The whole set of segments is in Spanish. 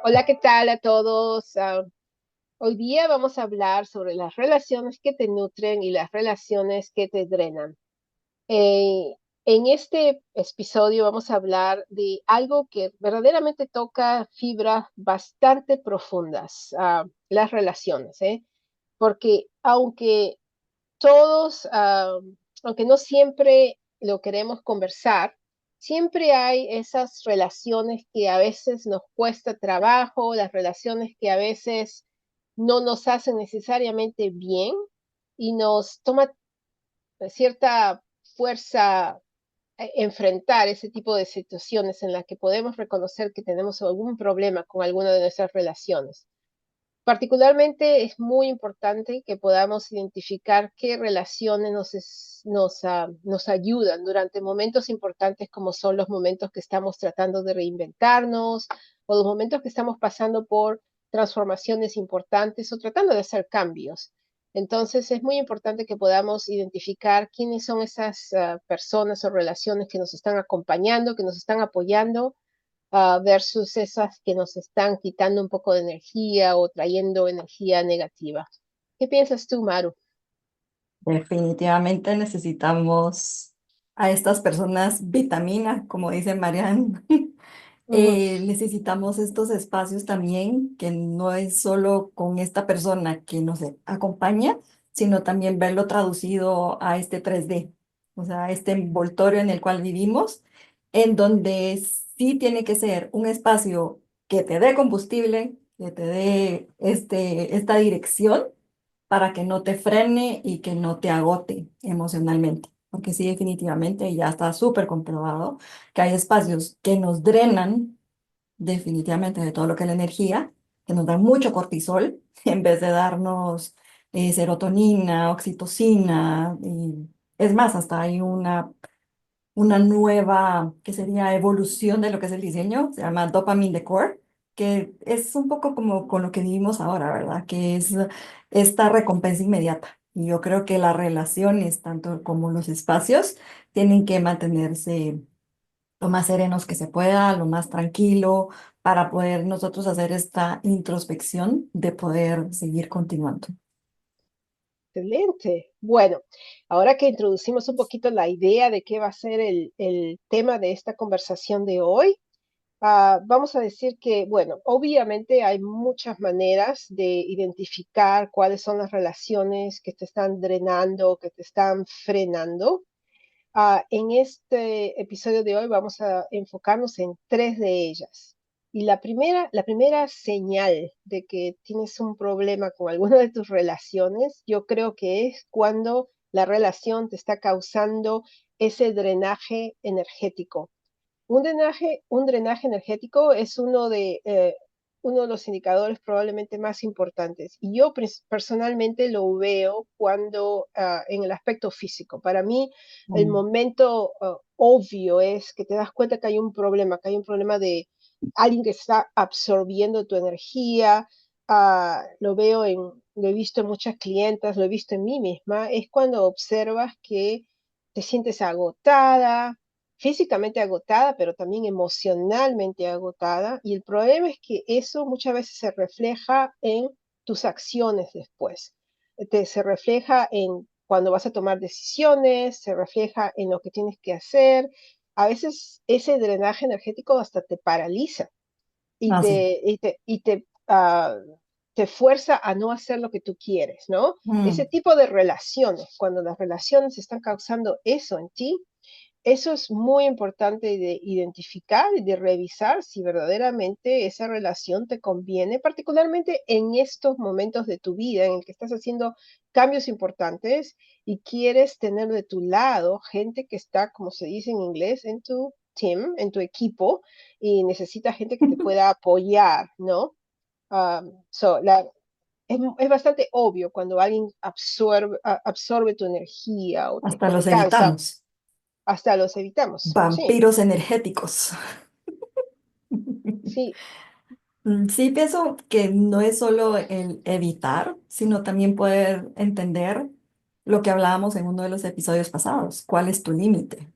Hola, ¿qué tal a todos? Hoy día vamos a hablar sobre las relaciones que te nutren y las relaciones que te drenan. En este episodio vamos a hablar de algo que verdaderamente toca fibras bastante profundas, las relaciones, ¿eh? Porque todos, aunque no siempre lo queremos conversar, siempre hay esas relaciones que a veces nos cuesta trabajo, las relaciones que a veces no nos hacen necesariamente bien y nos toma cierta fuerza enfrentar ese tipo de situaciones en las que podemos reconocer que tenemos algún problema con alguna de nuestras relaciones. Particularmente es muy importante que podamos identificar qué relaciones nos ayudan durante momentos importantes como son los momentos que estamos tratando de reinventarnos o los momentos que estamos pasando por transformaciones importantes o tratando de hacer cambios. Entonces es muy importante que podamos identificar quiénes son esas personas o relaciones que nos están acompañando, que nos están apoyando versus esas que nos están quitando un poco de energía o trayendo energía negativa. ¿Qué piensas tú, Maru? Definitivamente necesitamos a estas personas vitamina, como dice Marianne. Ujú. Necesitamos estos espacios también, que no es solo con esta persona que nos acompaña, sino también verlo traducido a este 3D, o sea, este envoltorio en el cual vivimos, en donde sí tiene que ser un espacio que te dé combustible, que te dé esta dirección para que no te frene y que no te agote emocionalmente. Porque sí, definitivamente ya está súper comprobado que hay espacios que nos drenan definitivamente de todo lo que es la energía, que nos dan mucho cortisol en vez de darnos serotonina, oxitocina. Y es más, hasta hay una nueva, que sería evolución de lo que es el diseño, se llama Dopamine Decor, que es un poco como con lo que vivimos ahora, ¿verdad? Que es esta recompensa inmediata. Y yo creo que las relaciones, tanto como los espacios, tienen que mantenerse lo más serenos que se pueda, lo más tranquilo, para poder nosotros hacer esta introspección de poder seguir continuando. Excelente. Bueno, ahora que introducimos un poquito la idea de qué va a ser el tema de esta conversación de hoy, vamos a decir que, bueno, obviamente hay muchas maneras de identificar cuáles son las relaciones que te están drenando, que te están frenando. En este episodio de hoy vamos a enfocarnos en tres de ellas. Y la primera señal de que tienes un problema con alguna de tus relaciones, yo creo que es cuando la relación te está causando ese drenaje energético. Un drenaje energético es uno de los indicadores probablemente más importantes. Y yo personalmente lo veo cuando en el aspecto físico. Para mí, el Mm. momento obvio es que te das cuenta que hay un problema de alguien que está absorbiendo tu energía. Lo he visto en muchas clientas, lo he visto en mí misma, es cuando observas que te sientes agotada, físicamente agotada, pero también emocionalmente agotada. Y el problema es que eso muchas veces se refleja en tus acciones después. Se refleja en cuando vas a tomar decisiones, se refleja en lo que tienes que hacer. A veces ese drenaje energético hasta te paraliza y Ah, sí. te fuerza a no hacer lo que tú quieres, ¿no? Ese Mm. tipo de relaciones, cuando las relaciones están causando eso en ti, eso es muy importante de identificar y de revisar si verdaderamente esa relación te conviene, particularmente en estos momentos de tu vida en el que estás haciendo cambios importantes y quieres tener de tu lado gente que está, como se dice en inglés, en tu team, en tu equipo, y necesita gente que te pueda apoyar, ¿no? Um, so, la, es bastante obvio cuando alguien absorbe tu energía o Hasta te los cansa, evitamos. hasta los evitamos. Sí, Vampiros energéticos. sí, Sí, pienso que no es solo el evitar, sino también poder entender lo que hablábamos en uno de los episodios pasados. ¿Cuál es tu límite?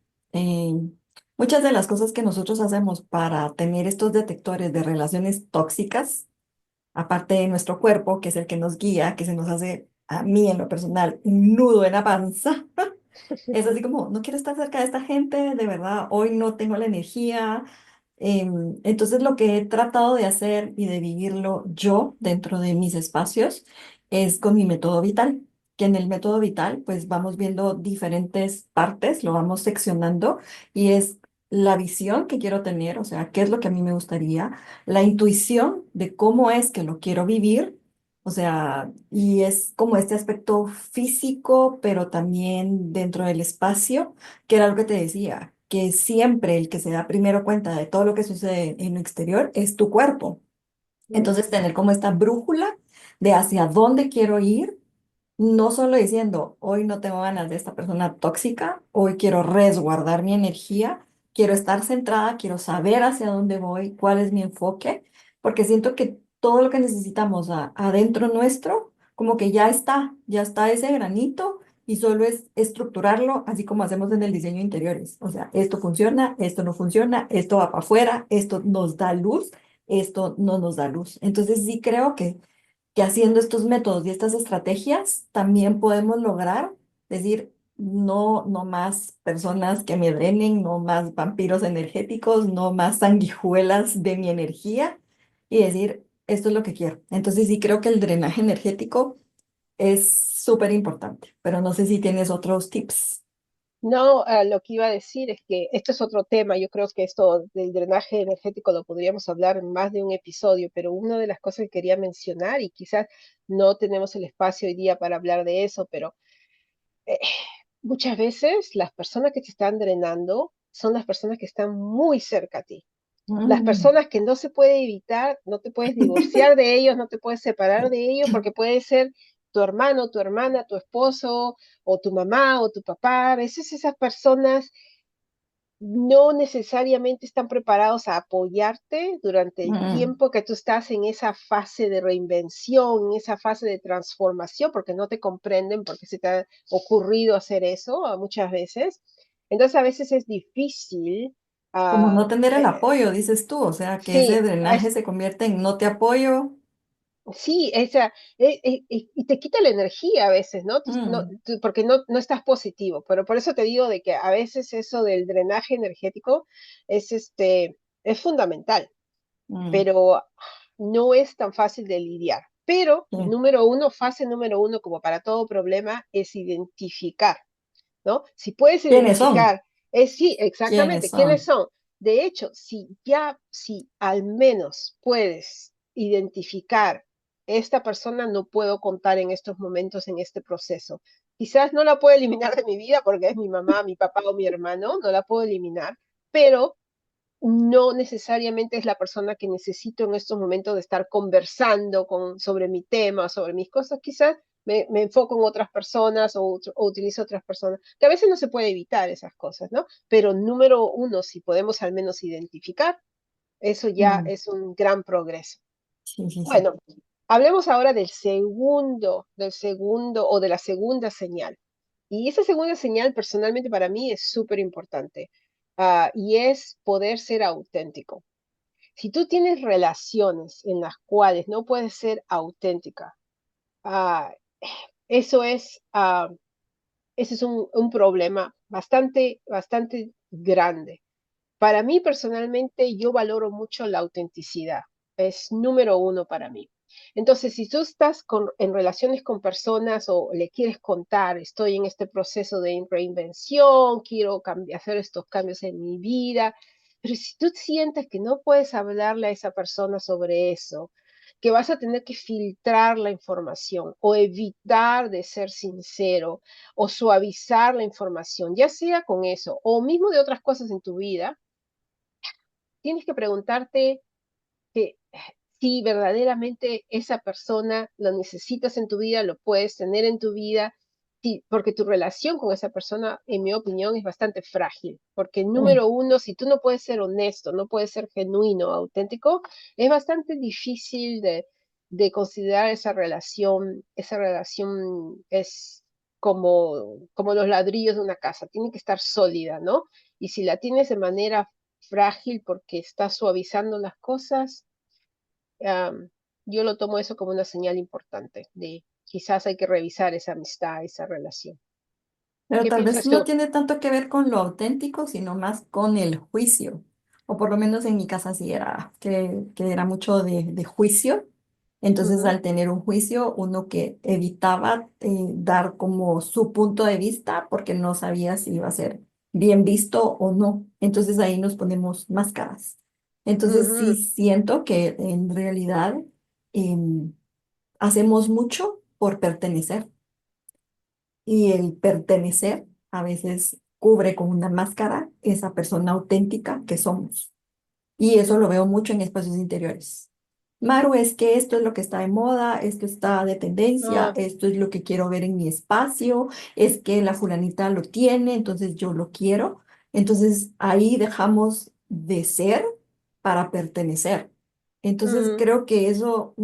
Muchas de las cosas que nosotros hacemos para tener estos detectores de relaciones tóxicas, aparte de nuestro cuerpo, que es el que nos guía, que se nos hace a mí en lo personal un nudo en la panza, es así como, no quiero estar cerca de esta gente, de verdad, hoy no tengo la energía. Entonces lo que he tratado de hacer y de vivirlo yo dentro de mis espacios es con mi método vital, que en el método vital pues vamos viendo diferentes partes, lo vamos seccionando y es la visión que quiero tener, o sea, qué es lo que a mí me gustaría, la intuición de cómo es que lo quiero vivir. O sea, y es como este aspecto físico, pero también dentro del espacio, que era lo que te decía, que siempre el que se da primero cuenta de todo lo que sucede en lo exterior es tu cuerpo. Entonces, tener como esta brújula de hacia dónde quiero ir, no solo diciendo, hoy no tengo ganas de esta persona tóxica, hoy quiero resguardar mi energía, quiero estar centrada, quiero saber hacia dónde voy, cuál es mi enfoque, porque siento que todo lo que necesitamos adentro nuestro, como que ya está ese granito y solo es estructurarlo, así como hacemos en el diseño de interiores. O sea, esto funciona, esto no funciona, esto va para afuera, esto nos da luz, esto no nos da luz. Entonces sí creo que haciendo estos métodos y estas estrategias también podemos lograr decir, no, no más personas que me drenen, no más vampiros energéticos, no más sanguijuelas de mi energía y decir, esto es lo que quiero. Entonces sí creo que el drenaje energético es súper importante, pero no sé si tienes otros tips. No, lo que iba a decir es que esto es otro tema. Yo creo que esto del drenaje energético lo podríamos hablar en más de un episodio, pero una de las cosas que quería mencionar, y quizás no tenemos el espacio hoy día para hablar de eso, pero eh, muchas veces las personas que te están drenando son las personas que están muy cerca a ti. Las Mm. personas que no se puede evitar, no te puedes divorciar de ellos, no te puedes separar de ellos, porque puede ser tu hermano, tu hermana, tu esposo, o tu mamá, o tu papá. A veces esas personas no necesariamente están preparados a apoyarte durante el Mm. tiempo que tú estás en esa fase de reinvención, en esa fase de transformación, porque no te comprenden, porque se te ha ocurrido hacer eso muchas veces. Entonces a veces es difícil. Como ah, no tener el eh, apoyo, dices tú, o sea, que ese sí, drenaje se convierte en no te apoyo. sí, esa, y te quita la energía a veces, ¿no? Mm. Porque no estás positivo, pero por eso te digo de que a veces eso del drenaje energético es, es fundamental, Mm. pero no es tan fácil de lidiar. Pero, Sí. número uno, fase número uno, como para todo problema, es identificar, ¿no? Si puedes ¿Quiénes son? identificar, es sí, ¿Quiénes exactamente, ¿quiénes son? son? De hecho, si al menos puedes identificar, esta persona no puedo contar en estos momentos, en este proceso. Quizás no la puedo eliminar de mi vida porque es mi mamá, mi papá o mi hermano, no la puedo eliminar, pero no necesariamente es la persona que necesito en estos momentos de estar conversando sobre mi tema, sobre mis cosas. Quizás me enfoco en otras personas o utilizo otras personas, que a veces no se puede evitar esas cosas, ¿no? Pero número uno, si podemos al menos identificar, eso ya Mm. es un gran progreso. Sí, sí, sí. Bueno, hablemos ahora del segundo o de la segunda señal. Y esa segunda señal personalmente para mí es súper importante, y es poder ser auténtico. Si tú tienes relaciones en las cuales no puedes ser auténtica, ah, eso es, ese es un problema bastante, bastante grande. Para mí personalmente, yo valoro mucho la autenticidad. Es número uno para mí. Entonces, si tú estás en relaciones con personas o le quieres contar, estoy en este proceso de reinvención, quiero hacer estos cambios en mi vida, pero si tú sientes que no puedes hablarle a esa persona sobre eso, que vas a tener que filtrar la información o evitar de ser sincero o suavizar la información, ya sea con eso o mismo de otras cosas en tu vida, tienes que preguntarte que si verdaderamente esa persona lo necesitas en tu vida, lo puedes tener en tu vida, sí, porque tu relación con esa persona, en mi opinión, es bastante frágil. Porque Mm. número uno, si tú no puedes ser honesto, no puedes ser genuino, auténtico, es bastante difícil de considerar esa relación es como los ladrillos de una casa, tiene que estar sólida, ¿no? Y si la tienes de manera frágil porque estás suavizando las cosas, am, yo lo tomo eso como una señal importante de quizás hay que revisar esa amistad, esa relación. Pero ¿Qué tal vez piensas no tú? tiene tanto que ver con lo auténtico, sino más con el juicio. O por lo menos en mi casa sí era, que era mucho de juicio. Entonces, Ujú, al tener un juicio, uno que evitaba dar como su punto de vista porque no sabía si iba a ser bien visto o no. Entonces ahí nos ponemos máscaras. Entonces sí ujú, siento que en realidad em, hacemos mucho por pertenecer y el pertenecer a veces cubre con una máscara esa persona auténtica que somos. Y eso lo veo mucho en espacios interiores. Maru, es que esto es lo que está de moda, esto está de tendencia, ah, esto es lo que quiero ver en mi espacio, es que la fulanita lo tiene, entonces yo lo quiero. Entonces ahí dejamos de ser para pertenecer. Entonces mm, creo que eso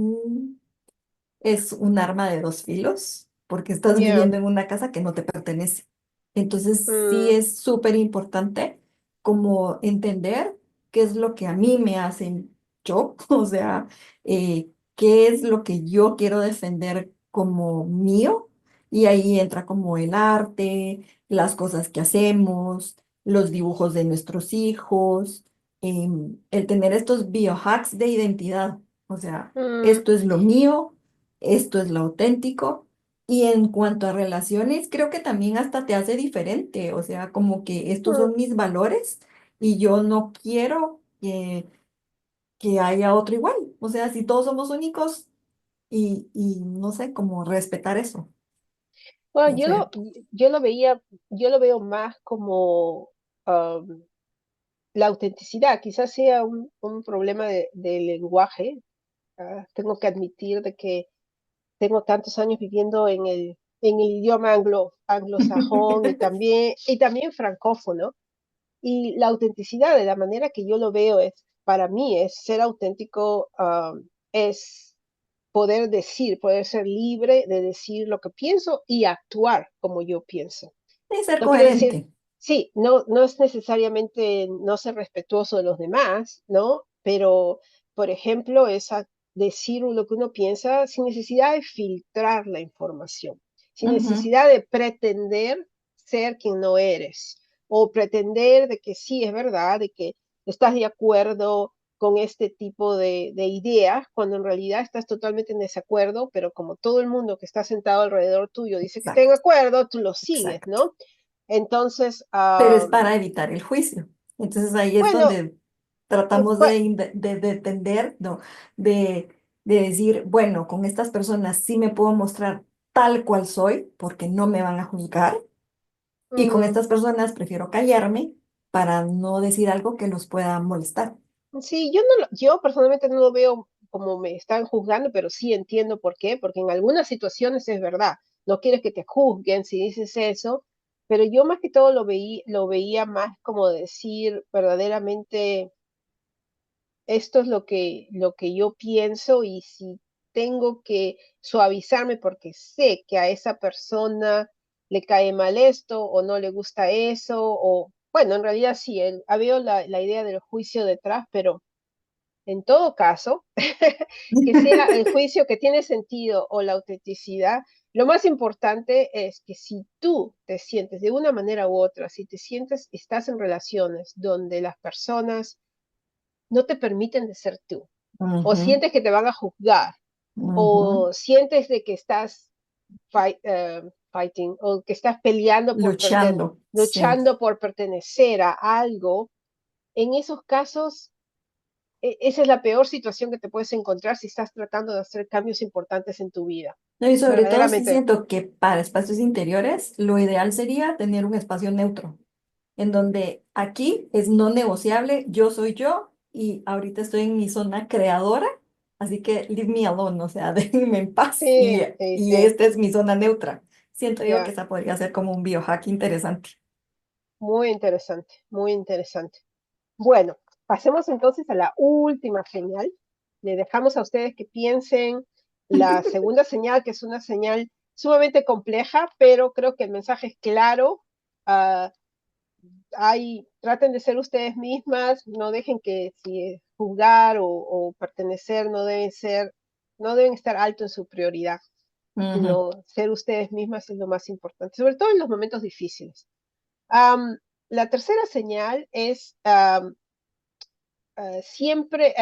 es un arma de dos filos, porque estás ya, viviendo en una casa que no te pertenece. Entonces, sí mm, es súper importante como entender qué es lo que a mí me hacen yo, o sea, qué es lo que yo quiero defender como mío, y ahí entra como el arte, las cosas que hacemos, los dibujos de nuestros hijos, el tener estos biohacks de identidad, o sea, mm, esto es lo mío, esto es lo auténtico. Y en cuanto a relaciones, creo que también hasta te hace diferente, o sea, como que estos mm. son mis valores y yo no quiero que haya otro igual. O sea, si todos somos únicos y no sé, cómo respetar eso. Bueno, No sé. yo lo veía, yo lo veo más como am, la autenticidad, quizás sea un problema de lenguaje. Tengo que admitir de que tengo tantos años viviendo en el idioma anglosajón y también francófono. Y la autenticidad, de la manera que yo lo veo, es, para mí, es ser auténtico, es poder ser libre de decir lo que pienso y actuar como yo pienso. Y ser No quiero decir, coherente. sí, no es necesariamente no ser respetuoso de los demás, ¿no? Pero, por ejemplo, decir lo que uno piensa sin necesidad de filtrar la información, sin Ujú, necesidad de pretender ser quien no eres, o pretender de que sí es verdad, de que estás de acuerdo con este tipo de ideas, cuando en realidad estás totalmente en desacuerdo, pero como todo el mundo que está sentado alrededor tuyo dice que está en exacto, acuerdo, tú lo sigues, exacto. ¿no? Entonces, Pero es para evitar el juicio. Entonces ahí es bueno, donde tratamos pues de entender, no, de, de decir, bueno, con estas personas sí me puedo mostrar tal cual soy porque no me van a juzgar y con mm, estas personas prefiero callarme para no decir algo que los pueda molestar. sí, yo personalmente no lo veo como me están juzgando, pero sí entiendo por qué, porque en algunas situaciones es verdad, no quieres que te juzguen si dices eso, pero yo más que todo lo veía más como decir verdaderamente esto es lo que yo pienso y si tengo que suavizarme porque sé que a esa persona le cae mal esto o no le gusta eso, o bueno, en realidad sí, había la idea del juicio detrás, pero en todo caso, que sea el juicio que tiene sentido o la autenticidad, lo más importante es que si tú te sientes de una manera u otra, si te sientes, estás en relaciones donde las personas no te permiten de ser tú, o Ujú, sientes que te van a juzgar, ujú. o sientes de que estás fighting, o que estás peleando Luchando, sí. luchando por pertenecer a algo, en esos casos, esa es la peor situación que te puedes encontrar si estás tratando de hacer cambios importantes en tu vida. No, y sobre todo sí Verdaderamente. siento que para espacios interiores lo ideal sería tener un espacio neutro, en donde aquí es no negociable, yo soy yo y ahorita estoy en mi zona creadora, así que leave me alone, o sea, déjenme en paz Sí, sí, y sí, esta es mi zona neutra. Siento yo que ya. esa podría ser como un biohack interesante. Muy interesante, muy interesante. Bueno, pasemos entonces a la última señal. Le dejamos a ustedes que piensen la segunda señal, que es una señal sumamente compleja, pero creo que el mensaje es claro. Uh, traten de ser ustedes mismas, no dejen que si juzgar o pertenecer no deben estar alto en su prioridad, Ujú. sino ser ustedes mismas es lo más importante, sobre todo en los momentos difíciles. Um, la tercera señal es siempre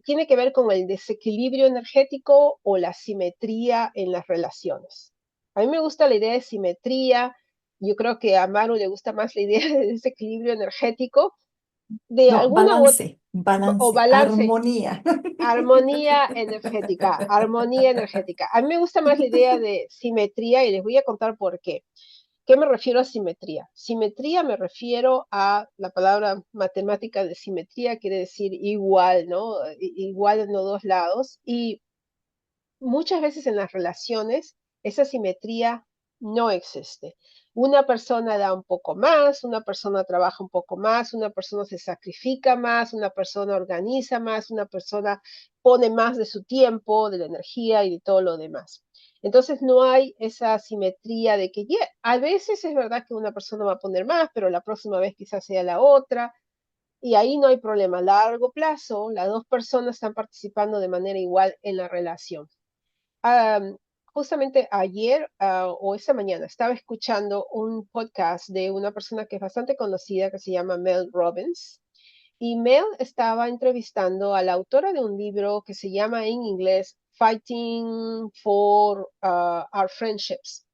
tiene que ver con el desequilibrio energético o la simetría en las relaciones. A mí me gusta la idea de simetría, yo creo que a Maru le gusta más la idea de desequilibrio energético, de No, alguna u otra, o balance, balance, armonía. armonía energética, armonía energética. A mí me gusta más la idea de simetría y les voy a contar por qué. ¿Qué me refiero a simetría? Simetría me refiero a la palabra matemática de simetría, quiere decir igual, ¿no? Igual en los dos lados. Y muchas veces en las relaciones esa simetría no existe. Una persona da un poco más, una persona trabaja un poco más, una persona se sacrifica más, una persona organiza más, una persona pone más de su tiempo, de la energía y de todo lo demás. Entonces no hay esa simetría de que a veces es verdad que una persona va a poner más, pero la próxima vez quizás sea la otra, y ahí no hay problema. A largo plazo, las dos personas están participando de manera igual en la relación. Am, justamente ayer o esta mañana estaba escuchando un podcast de una persona que es bastante conocida que se llama Mel Robbins. Y Mel estaba entrevistando a la autora de un libro que se llama en inglés Fighting for Our Friendships.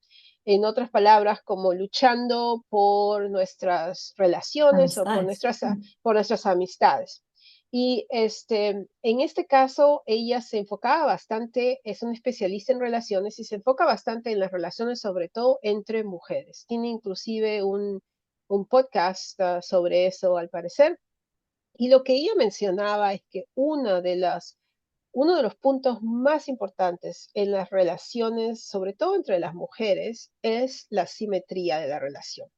En otras palabras, como luchando por nuestras relaciones o Amistades. por nuestras amistades. Y en este caso, ella se enfocaba bastante, es una especialista en relaciones y se enfoca bastante en las relaciones, sobre todo entre mujeres. Tiene inclusive un podcast sobre eso, al parecer. Y lo que ella mencionaba es que uno de los puntos más importantes en las relaciones, sobre todo entre las mujeres, es la simetría de la relación.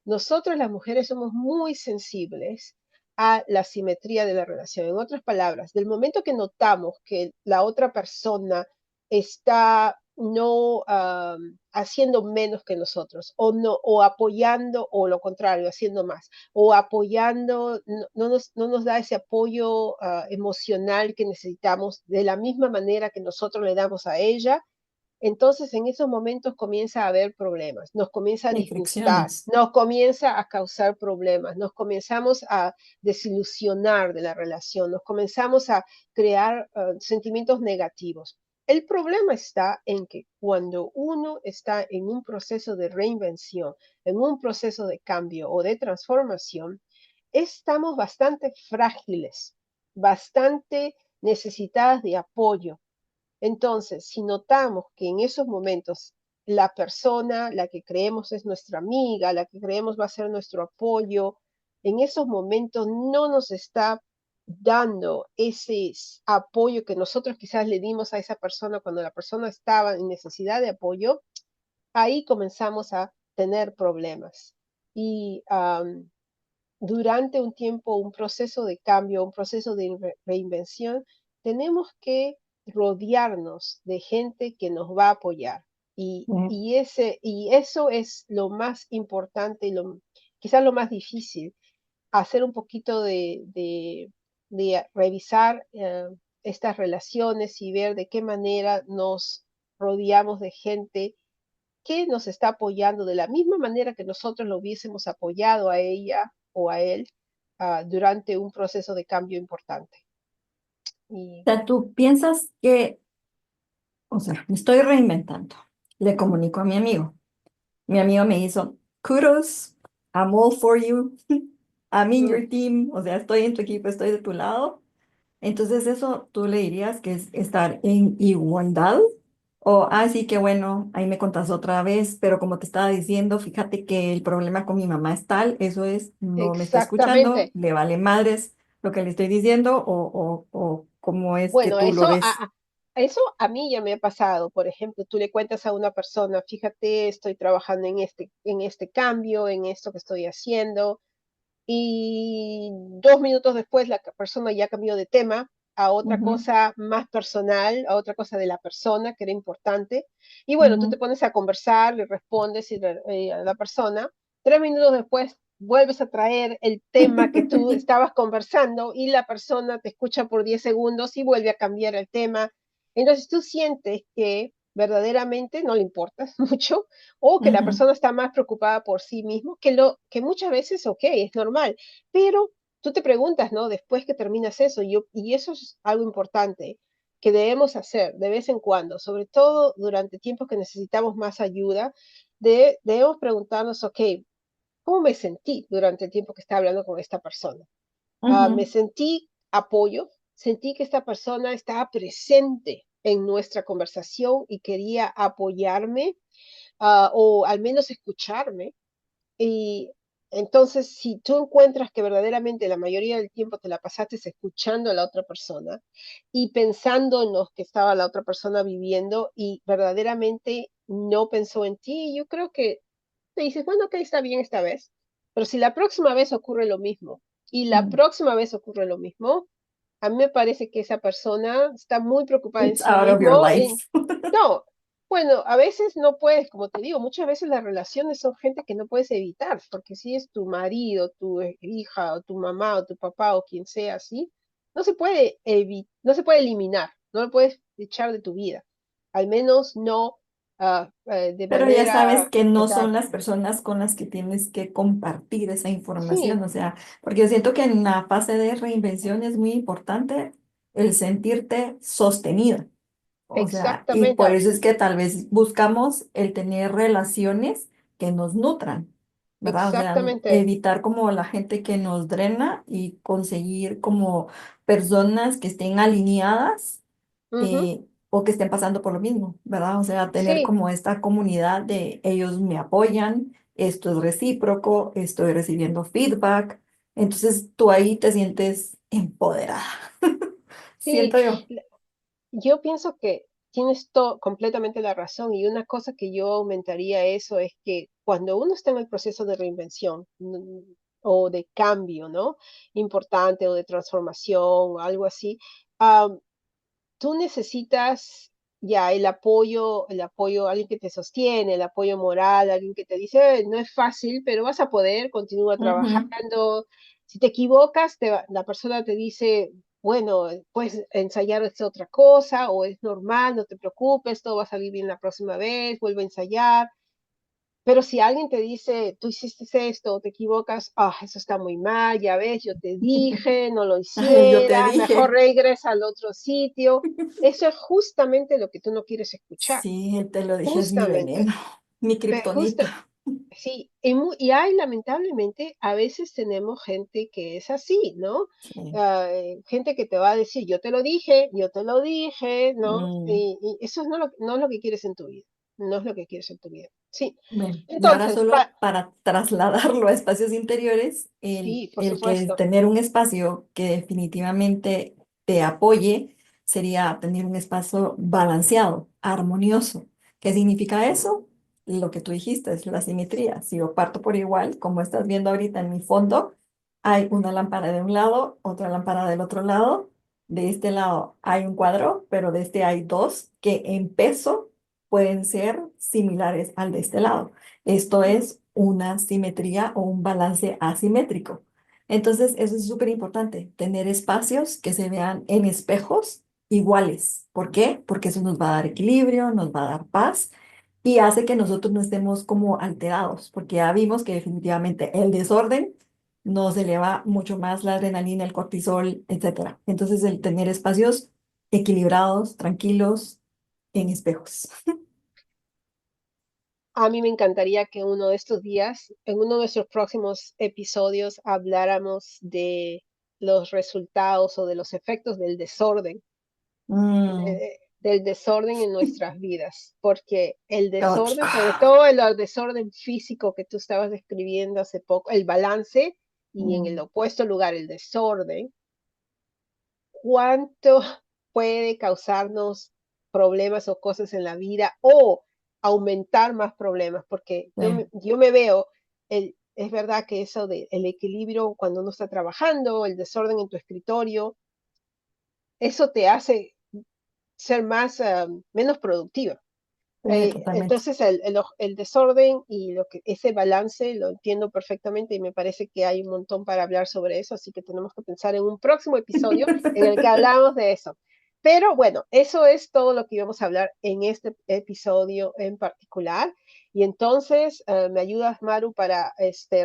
Nosotros las mujeres somos muy sensibles a la simetría de la relación. En otras palabras, del momento que notamos que la otra persona está no haciendo menos que nosotros o no o apoyando o lo contrario haciendo más o apoyando no nos da ese apoyo emocional que necesitamos de la misma manera que nosotros le damos a ella, entonces en esos momentos comienza a haber problemas, nos comienza a Hay disgustar, fricciones. nos comienza a causar problemas, nos comenzamos a desilusionar de la relación, nos comenzamos a crear sentimientos negativos. El problema está en que cuando uno está en un proceso de reinvención, en un proceso de cambio o de transformación, estamos bastante frágiles, bastante necesitadas de apoyo. Entonces, si notamos que en esos momentos la persona, la que creemos es nuestra amiga, la que creemos va a ser nuestro apoyo, en esos momentos no nos está dando ese apoyo que nosotros quizás le dimos a esa persona cuando la persona estaba en necesidad de apoyo, ahí comenzamos a tener problemas. Y durante un tiempo, un proceso de cambio, un proceso de reinvención, tenemos que rodearnos de gente que nos va a apoyar. Mm. Y eso es lo más importante y quizás lo más difícil, hacer un poquito de revisar estas relaciones y ver de qué manera nos rodeamos de gente que nos está apoyando de la misma manera que nosotros lo hubiésemos apoyado a ella o a él durante un proceso de cambio importante. Y O sea, tú piensas que, o sea, me estoy reinventando. Le comunico a mi amigo. Mi amigo me hizo, kudos, I'm all for you, I'm in mm, your team, o sea, estoy en tu equipo, estoy de tu lado. Entonces, eso tú le dirías que es estar en igualdad. O, sí, que bueno, ahí me contás otra vez, pero como te estaba diciendo, fíjate que el problema con mi mamá es tal, eso es, no me está escuchando, exactamente. le vale madres lo que le estoy diciendo, o cómo es que Bueno, tú lo ves. eso a mí ya me ha pasado. Por ejemplo, tú le cuentas a una persona, fíjate, estoy trabajando en este cambio, en esto que estoy haciendo, y 2 minutos después la persona ya cambió de tema a otra Ujú, cosa más personal, a otra cosa de la persona que era importante. Y bueno, tú te ujú. pones a conversar, le respondes a la persona. 3 minutos después vuelves a traer el tema que tú estabas conversando y la persona te escucha por 10 segundos y vuelve a cambiar el tema. Entonces tú sientes que verdaderamente no le importas mucho o que la Ujú, persona está más preocupada por sí mismo, que muchas veces, ok, es normal, pero tú te preguntas, ¿no? Después que terminas eso, y eso es algo importante que debemos hacer de vez en cuando, sobre todo durante tiempos que necesitamos más ayuda, debemos preguntarnos, ok, ¿cómo me sentí durante el tiempo que estaba hablando con esta persona? Me ujú. sentí apoyo, sentí que esta persona estaba presente en nuestra conversación y quería apoyarme, o al menos escucharme. Y entonces, si tú encuentras que verdaderamente la mayoría del tiempo te la pasaste escuchando a la otra persona y pensando en lo que estaba la otra persona viviendo y verdaderamente no pensó en ti, yo creo que te dices, bueno, ok, está bien esta vez, pero si la próxima vez ocurre lo mismo y la Mm. próxima vez ocurre lo mismo, a mí me parece que esa persona está muy preocupada en It's sí out of your mismo. life. No, bueno, a veces no puedes, como te digo, muchas veces las relaciones son gente que no puedes evitar, porque si es tu marido, tu hija, o tu mamá, o tu papá, o quien sea así, no se puede eliminar, no lo puedes echar de tu vida, al menos no de Pero ya sabes manera, que no son exacto. las personas con las que tienes que compartir esa información, Sí, o sea, porque yo siento que en la fase de reinvención es muy importante el sentirte sostenida. O sea, y por exactamente, eso es que tal vez buscamos el tener relaciones que nos nutran, ¿verdad? O sea, exactamente. evitar como la gente que nos drena y conseguir como personas que estén alineadas Ujú, o que estén pasando por lo mismo, ¿verdad? O sea, tener sí, como esta comunidad de ellos me apoyan, esto es recíproco, estoy recibiendo feedback, entonces tú ahí te sientes empoderada, sí. siento yo. Yo pienso que tienes completamente la razón y una cosa que yo aumentaría eso es que cuando uno está en el proceso de reinvención o de cambio, ¿no? Importante o de transformación o algo así, am, tú necesitas ya el apoyo, alguien que te sostiene, el apoyo moral, alguien que te dice: No es fácil, pero vas a poder, continúa Ujú. trabajando. Si te equivocas, la persona te dice, bueno, puedes ensayar esta otra cosa, o es normal, no te preocupes, todo va a salir bien la próxima vez, vuelve a ensayar. Pero si alguien te dice, tú hiciste esto o te equivocas, eso está muy mal, ya ves, yo te dije, no lo Ay, yo te hicieras, mejor dije. regresa al otro sitio. Eso es justamente lo que tú no quieres escuchar. Sí, te lo dije, es mi Justamente. veneno, mi Justo, kriptonita. sí. Y hay, lamentablemente, a veces tenemos gente que es así, ¿no? Sí. Gente que te va a decir, yo te lo dije, ¿no? Mm, Y eso no es lo que quieres en tu vida. No es lo que quieres en tu vida. Sí. bueno, y ahora Entonces, solo para trasladarlo a espacios interiores, sí, por el que supuesto. tener un espacio que definitivamente te apoye sería tener un espacio balanceado, armonioso. ¿Qué significa eso? Lo que tú dijiste es la simetría. Si yo parto por igual, como estás viendo ahorita en mi fondo, hay una lámpara de un lado, otra lámpara del otro lado. De este lado hay un cuadro, pero de este hay dos que en peso pueden ser similares al de este lado. Esto Ujú. es una simetría o un balance asimétrico. Entonces, eso es súper importante, tener espacios que se vean en espejos iguales. ¿Por qué? Porque eso nos va a dar equilibrio, nos va a dar paz y hace que nosotros no estemos como alterados, porque ya vimos que definitivamente el desorden nos eleva mucho más la adrenalina, el cortisol, etcétera. Entonces, el tener espacios equilibrados, tranquilos, en espejos. A mí me encantaría que uno de estos días, en uno de nuestros próximos episodios, habláramos de los resultados o de los efectos del desorden, Mm, del desorden en nuestras vidas, porque el caótico. desorden, sobre todo el desorden físico que tú estabas describiendo hace poco, el balance y en el Mm, opuesto lugar el desorden, ¿cuánto puede causarnos problemas o cosas en la vida o aumentar más problemas? Porque sí. yo me veo, es verdad que eso de el equilibrio cuando uno está trabajando, el desorden en tu escritorio, eso te hace ser menos productiva. Sí, totalmente. Entonces el desorden y ese balance lo entiendo perfectamente y me parece que hay un montón para hablar sobre eso, así que tenemos que pensar en un próximo episodio en el que hablamos de eso. Pero bueno, eso es todo lo que íbamos a hablar en este episodio en particular. Y entonces, ¿me ayudas, Maru, para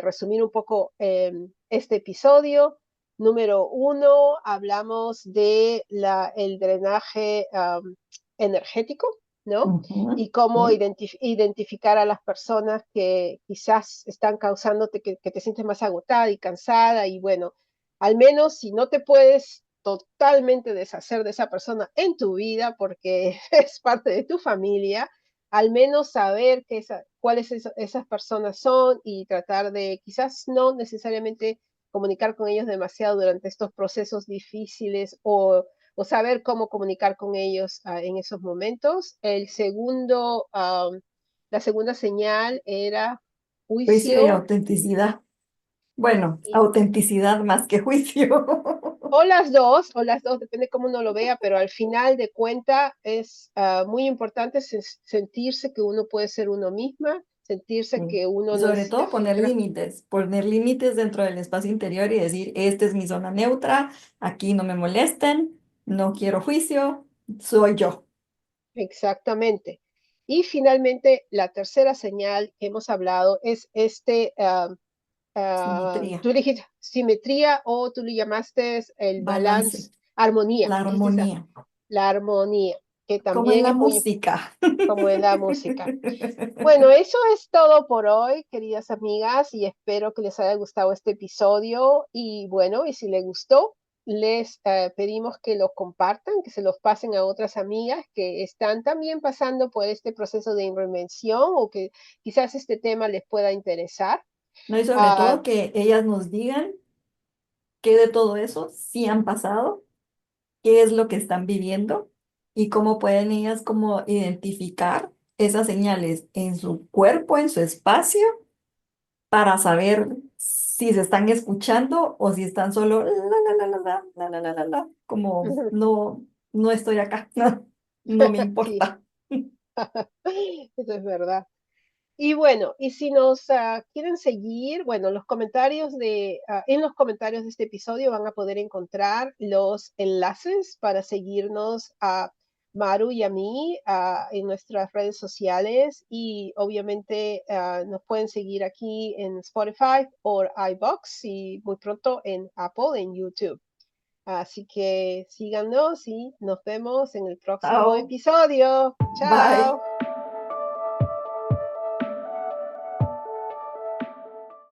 resumir un poco este episodio? Número uno, hablamos de el drenaje energético, ¿no? Ujú, Y cómo sí. identificar a las personas que quizás están causándote que te sientes más agotada y cansada y bueno, al menos si no te puedes totalmente deshacer de esa persona en tu vida porque es parte de tu familia, al menos saber cuáles esas personas son y tratar de quizás no necesariamente comunicar con ellos demasiado durante estos procesos difíciles o saber cómo comunicar con ellos en esos momentos. La segunda señal era Juicio y juicio autenticidad. Bueno, y, autenticidad más que juicio. o las dos, depende cómo uno lo vea, pero al final de cuenta es muy importante sentirse que uno puede ser uno misma, sentirse Sí. que uno Y no sobre necesita todo filtrar. poner límites dentro del espacio interior y decir, esta es mi zona neutra, aquí no me molesten, no quiero juicio, soy yo. Exactamente. Y finalmente, la tercera señal que hemos hablado es Simetría, tú dijiste simetría o tú le llamaste el balance, balance, armonía, la dijiste armonía, la armonía, que como en también la es muy música. como en la música. Bueno, eso es todo por hoy, queridas amigas, y espero que les haya gustado este episodio. Y bueno, y si les gustó, les pedimos que lo compartan, que se los pasen a otras amigas que están también pasando por este proceso de reinvención o que quizás este tema les pueda interesar. ¿No? Y sobre Uh, todo que ellas nos digan qué de todo eso sí han pasado, qué es lo que están viviendo y cómo pueden ellas como identificar esas señales en su cuerpo, en su espacio, para saber si se están escuchando o si están solo como no, no estoy acá, no me sí, importa. eso es verdad. Y bueno, y si nos quieren seguir, bueno, en los comentarios de este episodio van a poder encontrar los enlaces para seguirnos a Maru y a mí en nuestras redes sociales y obviamente nos pueden seguir aquí en Spotify o iBox y muy pronto en Apple, en YouTube. Así que síganos y nos vemos en el próximo Chao, episodio. bye. Chao.